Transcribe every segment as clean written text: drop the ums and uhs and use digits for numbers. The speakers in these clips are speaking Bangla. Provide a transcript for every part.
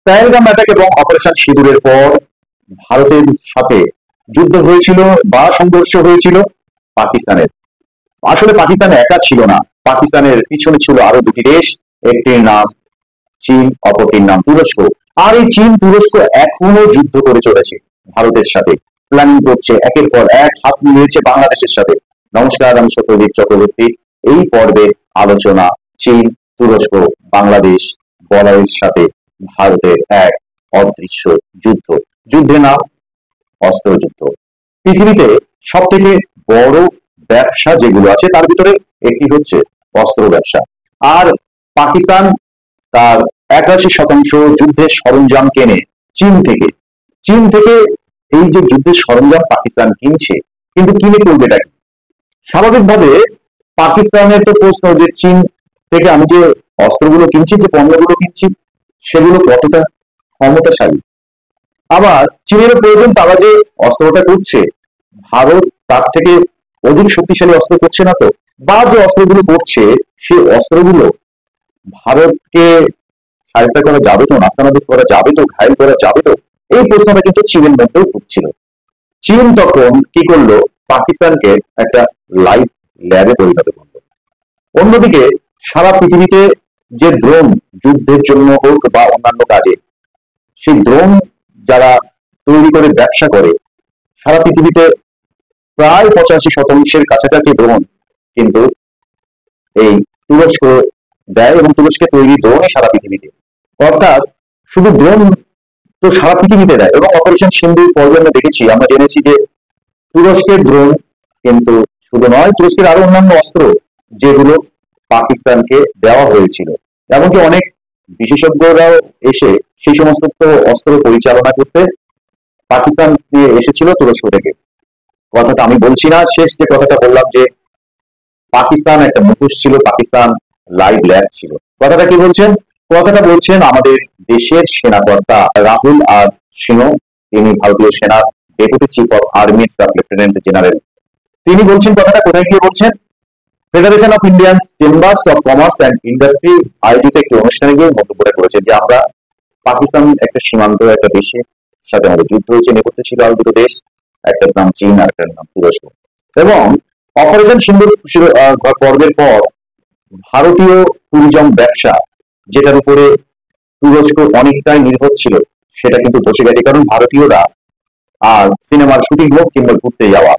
পেহেলগাম অ্যাটাক এবং অপারেশন সিঁদুরের পর ভারতের সাথে যুদ্ধ হয়েছিল বা সংঘর্ষ হয়েছিল পাকিস্তানের। আসলে পাকিস্তান একা ছিল না, পাকিস্তানের পিছনে ছিল আরো দুটি দেশ। একটির নাম চীন, অপরটির নাম তুরস্ক। আর এই চীন তুরস্ক এখনো যুদ্ধ করে চলেছে ভারতের সাথে, প্ল্যানিং করছে, একের পর এক হাত মিলিয়েছে বাংলাদেশের সাথে। নমস্কার, আমি সত্যজিৎ চক্রবর্তী। এই পর্বে আলোচনা চীন, তুরস্ক, বাংলাদেশ বলয়ের সাথে ভারতের এক অদৃশ্য যুদ্ধ। যুদ্ধের নাম অস্ত্রযুদ্ধ। পৃথিবীতে সব থেকে বড় ব্যবসা যেগুলো আছে তার ভিতরে একটি হচ্ছে অস্ত্র ব্যবসা। আর পাকিস্তান তার ৮১% যুদ্ধের সরঞ্জাম কেনে চীন থেকে। চীন থেকে এই যে যুদ্ধের সরঞ্জাম পাকিস্তান কিনছে, কিন্তু কিনে করবেটা কি? স্বাভাবিকভাবে পাকিস্তানের তো প্রশ্ন যে চীন থেকে আমি যে অস্ত্রগুলো কিনছি, যে পণ্যগুলো কিনছি, সেগুলো কতটা ক্ষমতাশালী। আবার চীনের প্রয়োজন, তারা যে অস্ত্রটা করছে ভারত তার থেকে অধিক শক্তিশালী অস্ত্র করছে না তো? বা যে অস্ত্রগুলো করছে সেই অস্ত্রগুলো ভারতকে সাহায্য করা যাবে তো, নাস্তানাবুদ করা যাবে তো, ঘায়ল করা যাবে তো? এই প্রশ্নটা কিন্তু চীনের মধ্যেও ঢুকছিল। চীন তখন কি করলো? পাকিস্তানকে একটা লাইভ ল্যাবে পরিণত করলো। অন্যদিকে সারা পৃথিবীতে যে ড্রোন, যুদ্ধের জন্য হোক বা অন্যান্য কাজে, সেই ড্রোন যারা তৈরি করে ব্যবসা করে, সারা পৃথিবীতে প্রায় 85%-এর কাছাকাছি ড্রোন কিন্তু এই তুরস্ক দেয়, এবং তুরস্কের তৈরি ড্রোনই সারা পৃথিবীতে। অর্থাৎ শুধু ড্রোন তো সারা পৃথিবীতে দেয়। এবং অপারেশন সিন্দুর পর্বে আমরা দেখেছি, আমরা জেনেছি যে তুরস্কের ড্রোন কিন্তু শুধু নয়, তুরস্কের আরো অন্যান্য অস্ত্র যেগুলো পাকিস্তানকে দেওয়া হয়েছিল। এমনকি অনেক বিশেষজ্ঞরাও এসে সেই সমস্ত অস্ত্র পরিচালনা করতে পাকিস্তান দিয়ে এসেছিল তুরস্ক থেকে। কথাটা আমি বলছি না, শেষ যে কথাটা বললাম যে পাকিস্তান একটা মুখোশ ছিল, পাকিস্তান লাইভ ল্যাব ছিল। কথাটা কি বলছেন? কথাটা বলছেন আমাদের দেশের সেনাকর্তা রাহুল আর সিংহ। তিনি ভারতীয় সেনার deputy chief of army staff lieutenant general. তিনি বলছেন, কথাটা কোথায় গিয়ে বলছেন? Federation of Indian chambers of commerce and industry আয়োজিত একটি অনুষ্ঠানে গিয়ে মন্তব্য করেছেন যে আমরা পাকিস্তান একটা সীমান্ত একটা দেশের সাথে আমাদের যুদ্ধ হয়েছে, নেপথ্যে ছিল আরো দুটো দেশ, একটার নাম চীন আর একটার নাম তুরস্ক। এবং অপারেশন সিন্দুর পর্বের পর ভারতীয় ট্যুরিজম ব্যবসা, যেটার উপরে তুরস্ক অনেকটাই নির্ভর ছিল, সেটা কিন্তু বসে গেছে। কারণ ভারতীয়রা আর সিনেমার শুটিং হোক কিংবা ঘুরতে যাওয়া,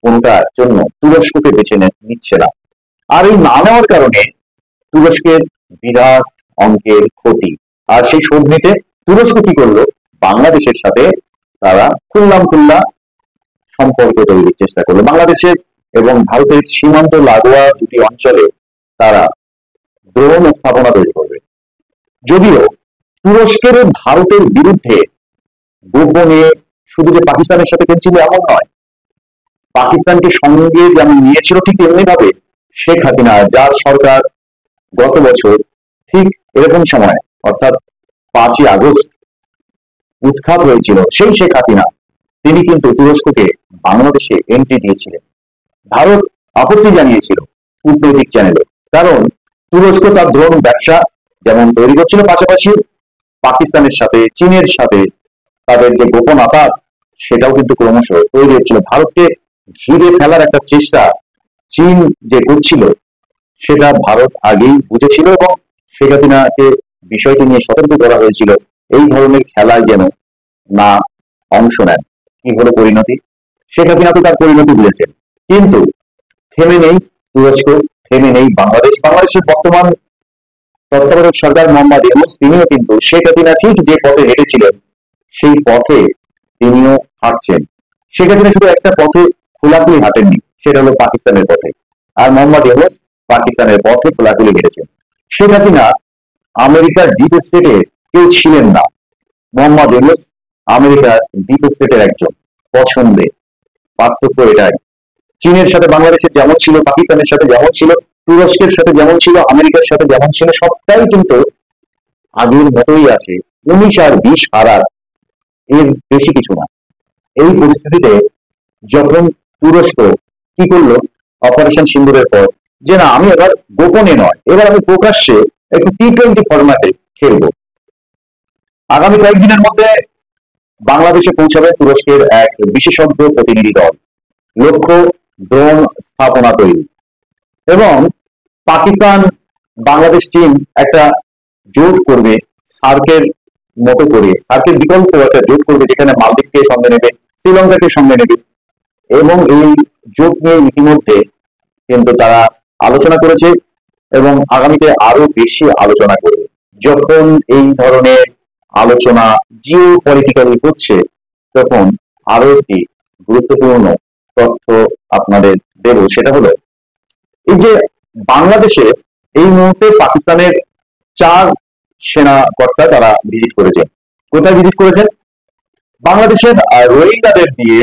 কোনটার জন্য তুরস্ককে বেছে নিচ্ছে না। আর এই না নেওয়ার কারণে তুরস্কের বিরাট অঙ্কের ক্ষতি। আর সেই শোধ নিতে তুরস্ক কি করলো? বাংলাদেশের সাথে তারা খুল্লাম খুল্লা সম্পর্ক তৈরির চেষ্টা করলো। বাংলাদেশের এবং ভারতের সীমান্ত লাগোয়া দুটি অঞ্চলে তারা ড্রোন স্থাপনা তৈরি করবে। যদিও তুরস্কের ভারতের বিরুদ্ধে গোপনে শুধু যে পাকিস্তানের সাথে খেলছিল এমন নয়, পাকিস্তানকে সঙ্গে যেমন নিয়েছিল ঠিক তেমনি ভাবে শেখ হাসিনা, যার সরকার গত বছর ঠিক এরকম সময়, অর্থাৎ 5ই আগস্ট উৎখাত হয়েছিল, সেই শেখ হাসিনা তিনি কিন্তু তুরস্ককে বাংলাদেশে এন্ট্রি দিয়েছিলেন। ভারত আপত্তি জানিয়েছিল কূটনৈতিক চ্যানেলে, কারণ তুরস্ক তার ড্রোন ব্যবসা যেমন তৈরি করছিল, পাশাপাশি পাকিস্তানের সাথে, চীনের সাথে তাদের যে গোপন আঘাত, সেটাও কিন্তু ক্রমশ তৈরি হচ্ছিল। ভারতকে ঘিরে ফেলার একটা চেষ্টা চীন যে করছিল, সেটা ভারত আগেই বুঝেছিল এবং শেখ হাসিনাকে বিষয়টি নিয়ে সতর্ক করা হয়েছিল এই ধরনের খেলায় যেন না অংশ নেন। কি হলো পরিণতি? শেখ হাসিনা তো তার পরিণতি বুঝেছেন, কিন্তু থেমে নেই তুরস্ক, থেমে নেই বাংলাদেশ। বাংলাদেশের বর্তমান তত্ত্বাবধায়ক সরকার মোহাম্মদ ইউনূস, তিনিও কিন্তু শেখ হাসিনা ঠিক যে পথে হেঁটেছিলেন সেই পথে তিনিও হাঁটছেন। শেখ হাসিনা শুধু একটা পথে খোলাখুলি হাঁটেননি, সেটা হলো পাকিস্তানের পথে। আর মোহাম্মদ ইউনূস পাকিস্তানের পথে খোলাখুলি হেঁটেছেন। শেখ হাসিনা আমেরিকার ডিপ স্টেটে কেউ ছিলেন না, মোহাম্মদ ইউনূস আমেরিকার ডিপ স্টেটের একজন পছন্দের। পার্থক্য এটাই। চীনের সাথে বাংলাদেশের যেমন ছিল, পাকিস্তানের সাথে যেমন ছিল, তুরস্কের সাথে যেমন ছিল, আমেরিকার সাথে যেমন ছিল, সবটাই কিন্তু আগের মতোই আছে। 19 আর 20 হারার, এর বেশি কিছু না। এই পরিস্থিতিতে যখন তুরস্ক কি করলো অপারেশন সিন্দুরের পর, যে না, আমি এবার গোপনে নয়, এবার আমি প্রকাশ্যে একটু T20 ফরম্যাটে খেলবো। আগামী কয়েকদিনের মধ্যে বাংলাদেশে পৌঁছাবে তুরস্কের এক বিশেষজ্ঞ প্রতিনিধি দল। লক্ষ্য ড্রোন স্থাপনা তৈরি। এবং পাকিস্তান, বাংলাদেশ, চীন একটা জোট করবে সার্কের মতো করে, সার্কের বিকল্প একটা জোট করবে যেখানে মালদ্বীপকে সঙ্গে নেবে, শ্রীলঙ্কাকে সঙ্গে নেবে। এবং এই জোট নিয়ে ইতিমধ্যে কিন্তু তারা আলোচনা করেছে এবং আগামীতে আরো বেশি আলোচনা করবে। যখন এই ধরনের আলোচনা জিও পলিটিক্যালি হচ্ছে, তখন আরো একটি গুরুত্বপূর্ণ তথ্য আপনাদের দেব। সেটা হলো এই যে বাংলাদেশে এই মুহূর্তে পাকিস্তানের 4 সেনা কর্তা তারা ভিজিট করেছেন। কোথায় ভিজিট করেছেন? বাংলাদেশের রোহিঙ্গাদের দিয়ে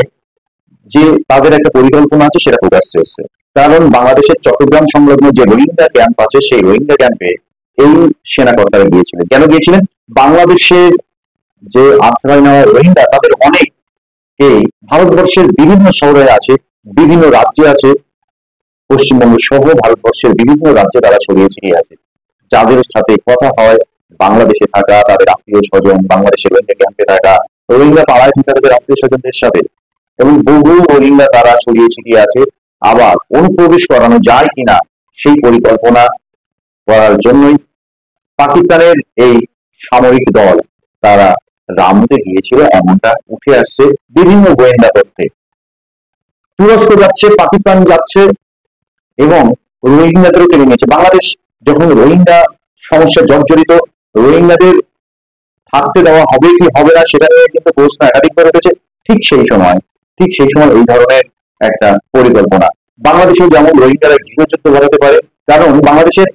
যে তাদের একটা পরিকল্পনা আছে সেটা প্রকাশ্যে এসেছে। কারণ বাংলাদেশের চট্টগ্রাম সংলগ্ন যে রোহিঙ্গা ক্যাম্প আছে, সেই রোহিঙ্গা ক্যাম্পে এই সেনা কর্তারা গিয়েছিলেন। কেন গিয়েছিলেন? বাংলাদেশের যে আশ্রয় নেওয়া রোহিঙ্গা তাদের অনেকেই ভারতবর্ষের বিভিন্ন শহরে আছে, বিভিন্ন রাজ্যে আছে, পশ্চিমবঙ্গ সহ ভারতবর্ষের বিভিন্ন রাজ্যে তারা ছড়িয়ে ছিটিয়ে আছে। যাদের সাথে কথা হয় বাংলাদেশে থাকা তাদের আত্মীয় স্বজন, বাংলাদেশের রোহিঙ্গা ক্যাম্পে থাকা, রোহিঙ্গা পাড়ায় থাকা তাদের আত্মীয় স্বজনদের সাথে, এবং বহু রোহিঙ্গা তারা ছড়িয়ে ছিটিয়ে আছে। আবার অনুপ্রবেশ করানো যায় কিনা সেই পরিকল্পনা করার জন্যই পাকিস্তানের এই সামরিক দল তারা রামুতে গিয়েছিল, এমনটা উঠে আসছে বিভিন্ন গোয়েন্দা তথ্যে। তুরস্ক যাচ্ছে, পাকিস্তান যাচ্ছে এবং রোহিঙ্গাদেরও টেনে নিয়েছে। বাংলাদেশ যখন রোহিঙ্গা সমস্যা জর্জরিত, রোহিঙ্গাদের থাকতে দেওয়া হবে কি হবে না সেটা নিয়ে কিন্তু প্রশ্ন একাধিকবার উঠেছে। ঠিক সেই সময় এই ধরনের একটা পরিকল্পনা বাংলাদেশেও যেমন রোহিঙ্গারা গৃহযুদ্ধ বাড়াতে পারে, কারণ বাংলাদেশের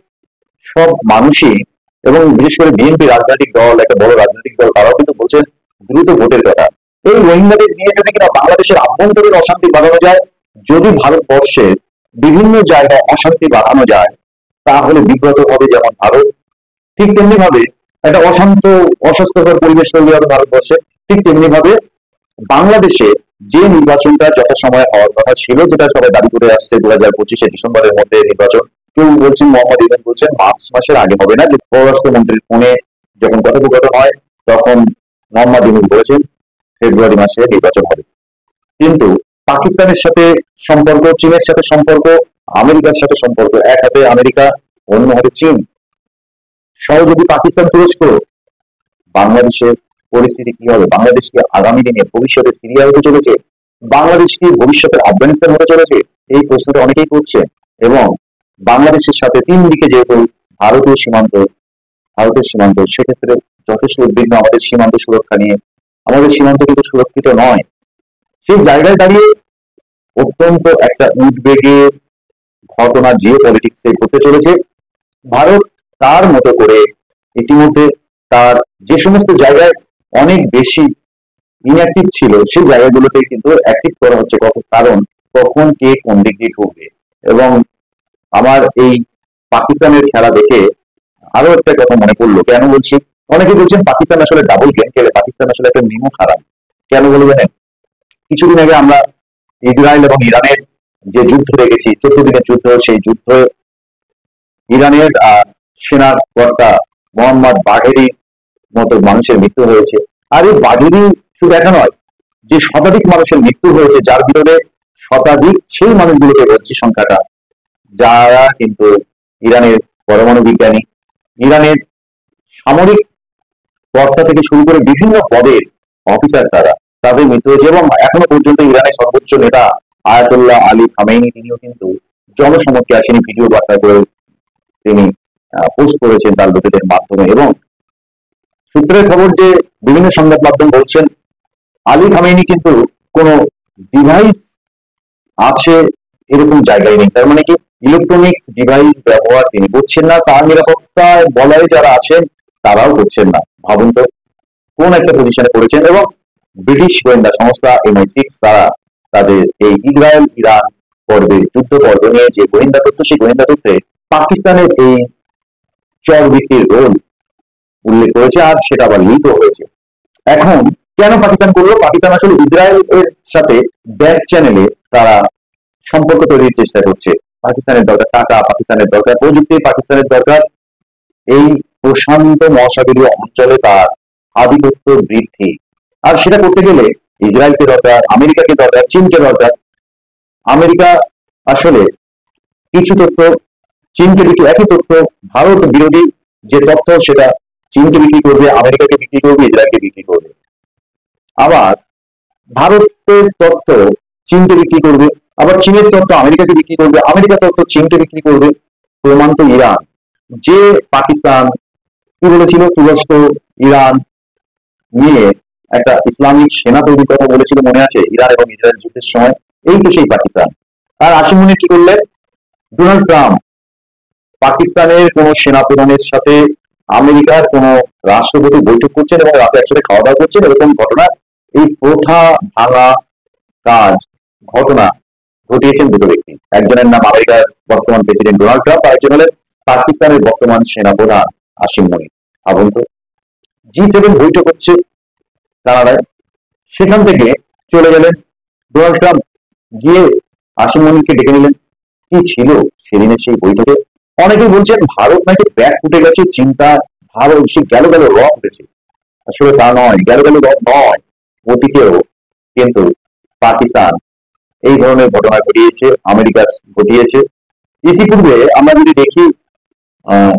সব মানুষই এবং বিশেষ করে বিএনপি রাজনৈতিক দল, একটা বড় রাজনৈতিক দল, তারাও কিন্তু বলছেন দ্রুত ভোটের কথা। এই রোহিঙ্গাদের নিয়ে যদি কিনা বাংলাদেশের আভ্যন্তরীণ অশান্তি বাড়ানো যায়, যদি ভারতবর্ষের বিভিন্ন জায়গায় অশান্তি বাড়ানো যায়, তাহলে বিব্রত হবে যেমন ভারত, ঠিক তেমনি ভাবে একটা অস্বাস্থ্যকর পরিবেশ তৈরি হবে ভারতবর্ষে। ঠিক তেমনি ভাবে বাংলাদেশে যে নির্বাচনটা যথাসময়ে হওয়ার কথা ছিল, যেটা সবাই দাবি করে আসছে 2025 ডিসেম্বরের মধ্যে নির্বাচন, কেউ বলছেন, মোহাম্মদ ইউনূস বলছেন মার্চ মাসের আগে হবে না। যে পররাষ্ট্রমন্ত্রীর ফোনে যখন কথোপকথন হয়, তখন মোহাম্মদ ইউনূস বলেছেন ফেব্রুয়ারি মাসে নির্বাচন হবে। কিন্তু পাকিস্তানের সাথে সম্পর্ক, চীনের সাথে সম্পর্ক, আমেরিকার সাথে সম্পর্ক, এক হাতে আমেরিকা, অন্য হাতে চীন, সহযোগী পাকিস্তান, তুরস্ক, বাংলাদেশের পরিস্থিতি কি হবে? বাংলাদেশ কি আগামী দিনে ভবিষ্যতে সিরিয়া হতে চলেছে? বাংলাদেশ কি ভবিষ্যতের আফগানিস্তান হতে চলেছে? এই প্রশ্নটা অনেকেই করছে। এবং বাংলাদেশের সাথে 3 দিকে যেহেতু ভারতের সীমান্ত, সেক্ষেত্রে যথেষ্ট উদ্বিগ্ন আমাদের সীমান্ত সুরক্ষা নিয়ে। আমাদের সীমান্ত কিন্তু সুরক্ষিত নয়। সেই জায়গায় দাঁড়িয়ে অত্যন্ত একটা উদ্বেগের ঘটনা জিও পলিটিক্সে ঘটতে চলেছে। ভারত তার মতো করে ইতিমধ্যে তার যে সমস্ত জায়গায় অনেক বেশি ইনঅ্যাক্টিভ ছিল, সেই জায়গাগুলোতে কিন্তু অ্যাক্টিভ করা হচ্ছে। কারণ কখন কে কোন দিক দিয়ে ঢুকবে। এবং আমার এই পাকিস্তানের খেলা দেখে আরো একটা কথা মনে পড়লো। কেন বলছি? অনেকে বলছেন পাকিস্তান আসলে ডাবল গেম খেলে, পাকিস্তান আসলে একটা নিমো খারাপ। কেন বলে জানেন? কিছুদিন আগে আমরা ইসরায়েল এবং ইরানের যে যুদ্ধ দেখেছি, 14 দিনের যুদ্ধ, সেই যুদ্ধে ইরানের সেনা কর্তা মোহাম্মদ বাঘেরি মতো মানুষের মৃত্যু হয়েছে। আর এই বাঘেরি শুধু একা নয়, যে শতাধিক মানুষের মৃত্যু হয়েছে, যার ভিতরে শতাধিক সেই মানুষগুলোকে বলছি সংখ্যাটা, যারা কিন্তু ইরানের পরমাণু বিজ্ঞানী, ইরানের সামরিক কর্তা থেকে শুরু করে বিভিন্ন পদের অফিসার, তাদের মৃত্যু হয়েছে। এবং এখনো পর্যন্ত ইরানের সর্বোচ্চ নেতা আয়াতুল্লাহ আলী খামেনি, তিনিও কিন্তু জনসমক্ষে আসেনি, ভিডিও বার্তা করে তিনি পোস্ট করেছেন তার লোকেদের মাধ্যমে। এবং সূত্রের খবর যে বিভিন্ন সংবাদ মাধ্যম বলছেন আলী খামেনি কিন্তু কোনো ডিভাইস আছে এরকম জায়গায় নেই। তার মানে কি ইলেকট্রনিক্স ডিভাইস ব্যবহার তিনি করছেন না, তার নিরাপত্তায় বলয়ে যারা আছেন তারাও করছেন না। ভাবুন তো কোন একটা পজিশনে করেছেন। এবং ব্রিটিশ গোয়েন্দা সংস্থা MI6 তারা তাদের এই ইসরায়েল ইরান যুদ্ধ পর্ব নিয়ে যে গোয়েন্দা তথ্য, সেই গোয়েন্দা তথ্যে পাকিস্তানের এই চরবৃত্তির রোল উল্লেখ করেছে, আর সেটা আবার লিকও হয়েছে। এখন কেন পাকিস্তান করলো? পাকিস্তান আসলে ইসরায়েলের সাথে ব্যাক চ্যানেলে তারা সম্পর্ক তৈরির চেষ্টা করছে। পাকিস্তানের দরকার টাকা, পাকিস্তানের দরকার প্রযুক্তি, পাকিস্তানের দরকার এই প্রশান্ত মহাসাগরীয় অঞ্চলে তার আধিপত্য বৃদ্ধি। আর সেটা করতে গেলে ইসরায়েলকে দরকার, আমেরিকাকে দরকার, চীনকে দরকার। আমেরিকা আসলে কিছু তথ্য চীনকে বিক্রি, একই তথ্য ভারত বিরোধী যে তথ্য সেটা চীনকে বিক্রি করবে, আমেরিকাকে বিক্রি করবে, ইসরায়েলকে বিক্রি করবে। আবার ভারতের তথ্য চীনকে বিক্রি করবে, আবার চীনের তথ্য আমেরিকাকে বিক্রি করবে, আমেরিকার তথ্য চীনকে বিক্রি করবে। প্রমাণ তো ইরান, যে পাকিস্তান কি বলেছিল, তুরস্ক ইরান নিয়ে একটা ইসলামিক সেনা তৈরির কথা বলেছিল, মনে আছে ইরান এবং ইসরায়েল যুদ্ধের সময়? এই তো সেই পাকিস্তান। আর আসিম মুনির কি করলেন? ডোনাল্ড ট্রাম্প পাকিস্তানের কোন সেনাপ্রধানের সাথে আমেরিকার কোন রাষ্ট্রপতি বৈঠক করছেন এবং রাতে একসাথে খাওয়া দাওয়া করছেন, এরকম ঘটনা, এই প্রথা ভাঙা কাজ, ঘটনা ঘটিয়েছেন দুটো ব্যক্তি। একজনের নাম আমেরিকার বর্তমান প্রেসিডেন্ট ডোনাল্ড ট্রাম্প, আর একজন হলেন পাকিস্তানের বর্তমান সেনাপ্রধান আসিম মুনির। ভাবুন তো, G7 বৈঠক হচ্ছে কানাডায়, সেখান থেকে চলে গেলেন ডোনাল্ড ট্রাম্প, গিয়ে আসিম মুনিরকে ডেকে নিলেন। কি ছিল সেদিনের সেই বৈঠকে? অনেকেই বলছেন ভারত নাকি ব্যাগ ফুটে গেছে, চিন্তা, ভারত সে গেল গেল রব উঠেছে। আসলে তা নয়, গেল গেল রব নয়, অতীতেও কিন্তু পাকিস্তান এই ধরনের ঘটনা ঘটিয়েছে, আমেরিকা ঘটিয়েছে। ইতিপূর্বে আমরা যদি দেখি, আহ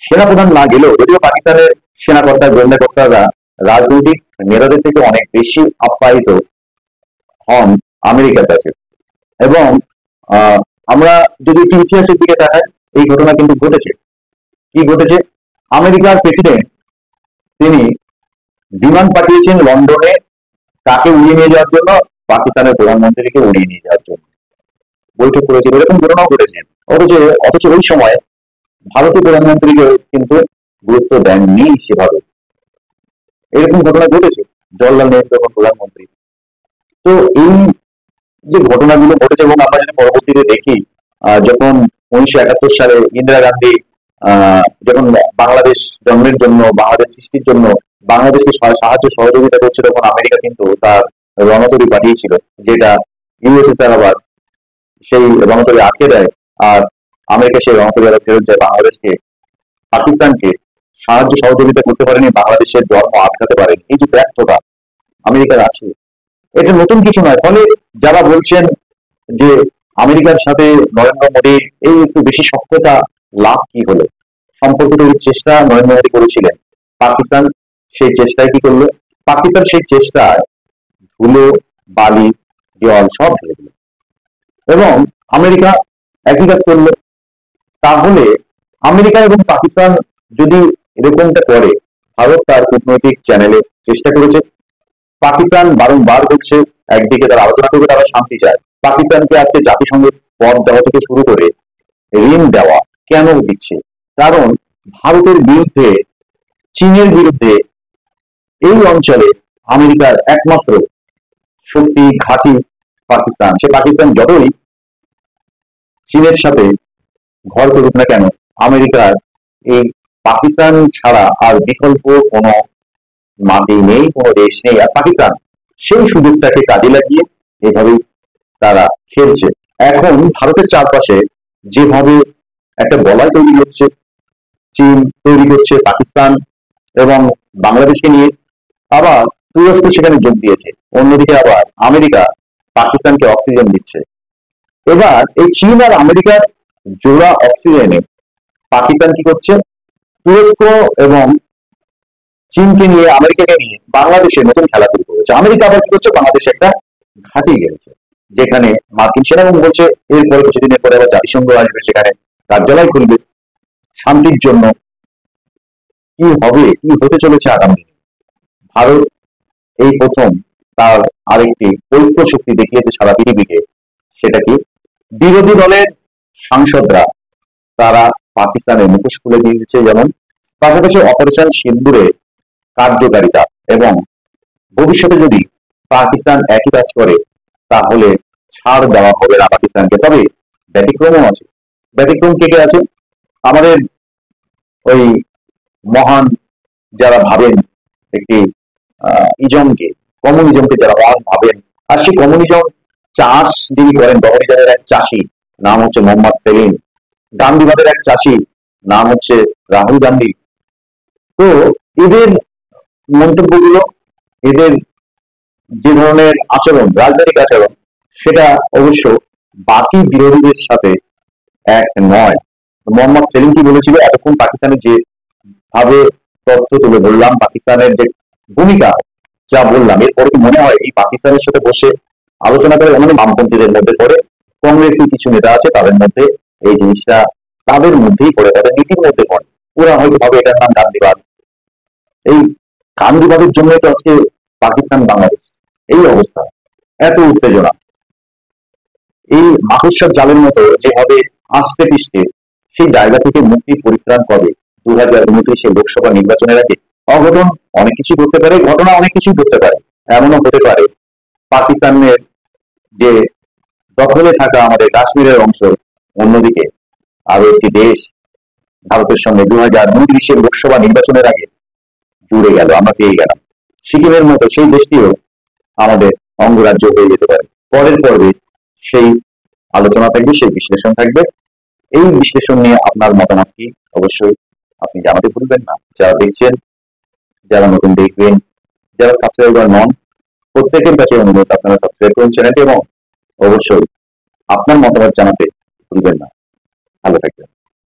সেনাপ্রধান না গেলেও, যদিও পাকিস্তানের সেনাকর্তা গোয়েন্দা কর্তারা রাজনৈতিক নেতাদের থেকে অনেক বেশি আপ্যায়িত হন আমেরিকার কাছে। এবং আহ আমরা যদি একটু ইতিহাসের দিকে তাকাই, এই ঘটনা কিন্তু ঘটেছে। কি ঘটেছে? আমেরিকার প্রেসিডেন্ট তিনি বিমান পাঠিয়েছেন লন্ডনে, তাকে উড়িয়ে নিয়ে যাওয়ার জন্য, পাকিস্তানের প্রধানমন্ত্রীকে উড়িয়ে নিয়ে যাওয়ার জন্য বৈঠক করেছিল, এরকম ঘটনাও ঘটেছে। অথচ অথচ ওই সময় ভারতীয় প্রধানমন্ত্রীকে কিন্তু গুরুত্ব দেননি সেভাবে। এরকম ঘটনা ঘটেছে জওহরলাল নেহরু যখন প্রধানমন্ত্রী। তো এই যে ঘটনাগুলো ঘটেছে, এবং আমরা যদি পরবর্তীতে দেখি, যখন 1971 সালে ইন্দিরা গান্ধী যখন বাংলাদেশ জন্মের জন্য, বাংলাদেশ সৃষ্টির জন্য বাংলাদেশকে সাহায্য সহযোগিতা করছে, তখন আমেরিকা কিন্তু তার রণতরী পাঠিয়েছিল, যেটা ইউএসএসআর আবার সেই রণতরী আটকে দেয়। আর আমেরিকা সেই রণতরী আবার ফেরত যায় বাংলাদেশকে। পাকিস্তানকে সাহায্য সহযোগিতা করতে পারেনি, বাংলাদেশের জন্ম আটকাতে পারেনি। এই যে ব্যর্থতা আমেরিকার আছে, এটা নতুন কিছু নয়। ফলে যারা বলছেন যে আমেরিকার সাথে নরেন্দ্র মোদীর এই একটু বেশি সখ্যতা, লাভ কি হলো? সম্পর্ক তৈরির চেষ্টা নরেন্দ্র মোদী করেছিলেন, পাকিস্তান সেই চেষ্টায় কি করলো? পাকিস্তান সেই চেষ্টায় ধুলো, বালি, জল সব ঢেলে দিল, এবং আমেরিকা একই কাজ করলো। তাহলে আমেরিকা এবং পাকিস্তান যদি এরকমটা করে, ভারত তার কূটনৈতিক চ্যানেলে চেষ্টা করেছে, পাকিস্তান বারংবার বলছে একদিকে তারা আলোচনা করবে, তারা শান্তি চায়। পাকিস্তানকে আজকে জাতিসংঘের পদ দেওয়া থেকে শুরু করে ঋণ দেওয়া কেন দিচ্ছে? কারণ ভারতের বিরুদ্ধে, চীনের বিরুদ্ধে এই অঞ্চলে আমেরিকার একমাত্র শক্তি ঘাঁটি পাকিস্তান। সে পাকিস্তান যতই চীনের সাথে ঘর করুক না কেন, আমেরিকার এই পাকিস্তান ছাড়া আর বিকল্প কোনো মাটি নেই, কোনো দেশ নেই। আর পাকিস্তান সেই সুযোগটাকে কাজে লাগিয়ে এভাবেই তারা খেলছে। এখন ভারতের চারপাশে যেভাবে একটা বলয় তৈরি হচ্ছে, চীন তৈরি করছে পাকিস্তান এবং বাংলাদেশকে নিয়ে, আবার তুরস্ক সেখানে যোগ দিয়েছে, অন্যদিকে আবার আমেরিকা পাকিস্তানকে অক্সিজেন দিচ্ছে। এবার এই চীন আর আমেরিকার জোড়া অক্সিজেনে পাকিস্তান কি করছে? তুরস্ক এবং চীনকে নিয়ে, আমেরিকাকে নিয়ে বাংলাদেশে নতুন খেলা শুরু করেছে। আমেরিকা আবার কি করছে? বাংলাদেশে একটা ঘাঁটি গেছে, যেখানে মার্কিন সেনাবাহিনী বলছে এরপরে কিছুদিনের পরে আবার জাতিসংঘ আসবে, সেখানে কার্যালয় খুলবে শান্তির জন্য। কি হবে, কি হতে চলেছে আগামী দিনে? ভারত এই প্রথম তার আরেকটি ঐক্য শক্তি দেখিয়েছে সারা পৃথিবীকে। সেটা কি? বিরোধী দলের সাংসদরা তারা পাকিস্তানের মুখোশ খুলে দিয়েছে, যেমন পাশাপাশি অপারেশন সিন্দুরের কার্যকারিতা, এবং ভবিষ্যতে যদি পাকিস্তান একই কাজ করে তাহলে ছাড় দেওয়া হবে না পাকিস্তানকে। তবে ব্যতিক্রমও আছে। ব্যতিক্রম কে কে আছে? আমাদের ওই মহান যারা ভাবেন একটি ইজমকে, কমিউনিজমকে যারা মহান ভাবেন, আর সেই কমিউনিজম চাষ যিনি করেন, কমিউনিজমের এক চাষি নাম হচ্ছে মোহাম্মদ সেলিম, গান্ধীবাদের এক চাষি নাম হচ্ছে রাহুল গান্ধী। তো এদের মন্তব্যগুলো, এদের যে ধরনের আচরণ, রাজনৈতিক আচরণ, সেটা অবশ্য বাকি বিরোধীদের সাথে এক নয়। মোহাম্মদ সেলিম কি বলেছিল, এতক্ষণ পাকিস্তানের যে ভাবে তথ্য তুলে ধরলাম, পাকিস্তানের যে ভূমিকা যা বললাম, এরপরে কি মনে হয় এই পাকিস্তানের সাথে বসে আলোচনা করে, এমন বামপন্থীদের মধ্যে পড়ে, কংগ্রেসের কিছু নেতা আছে তাদের মধ্যে এই জিনিসটা তাদের মধ্যেই পড়ে, তাদের নীতির মধ্যে পড়ে, ওরা হয়তো ভাবে এটার নাম গান্ধীবাদ। এই গান্ধীবাদের জন্যই তো আজকে পাকিস্তান বাংলাদেশ এই অবস্থা, এত উত্তেজনা। এই মাকড়সার জালের মতো যেভাবে আস্তে পিষ্টে সেই জায়গা থেকে মুক্তি পরিত্রাণ করে 2029 লোকসভা নির্বাচনের আগে অঘটন অনেক কিছু করতে পারে, ঘটনা অনেক কিছু করতে পারে। এমনও হতে পারে পাকিস্তানের যে দখলে থাকা আমাদের কাশ্মীরের অংশ, অন্যদিকে আরো একটি দেশ ভারতের সঙ্গে 2029 লোকসভা নির্বাচনের আগে জুড়ে গেল, আমরা পেয়ে গেলাম। সিকিমের মতো সেই দেশটিও আমাদের অঙ্গরাজ্য হয়ে যেতে পারে। পরের পর্বে সেই আলোচনা থাকবে, সেই বিশ্লেষণ থাকবে। এই বিশ্লেষণ নিয়ে আপনার মতামত কি অবশ্যই আপনি জানাতে ভুলবেন না। যারা দেখছেন, যারা নতুন দেখবেন, যারা সাবস্ক্রাইবার নন, প্রত্যেকের কাছে অনুরোধ আপনারা সাবস্ক্রাইব করুন চ্যানেলটি এবং অবশ্যই আপনার মতামত জানাতে ভুলবেন না। ভালো থাকবেন।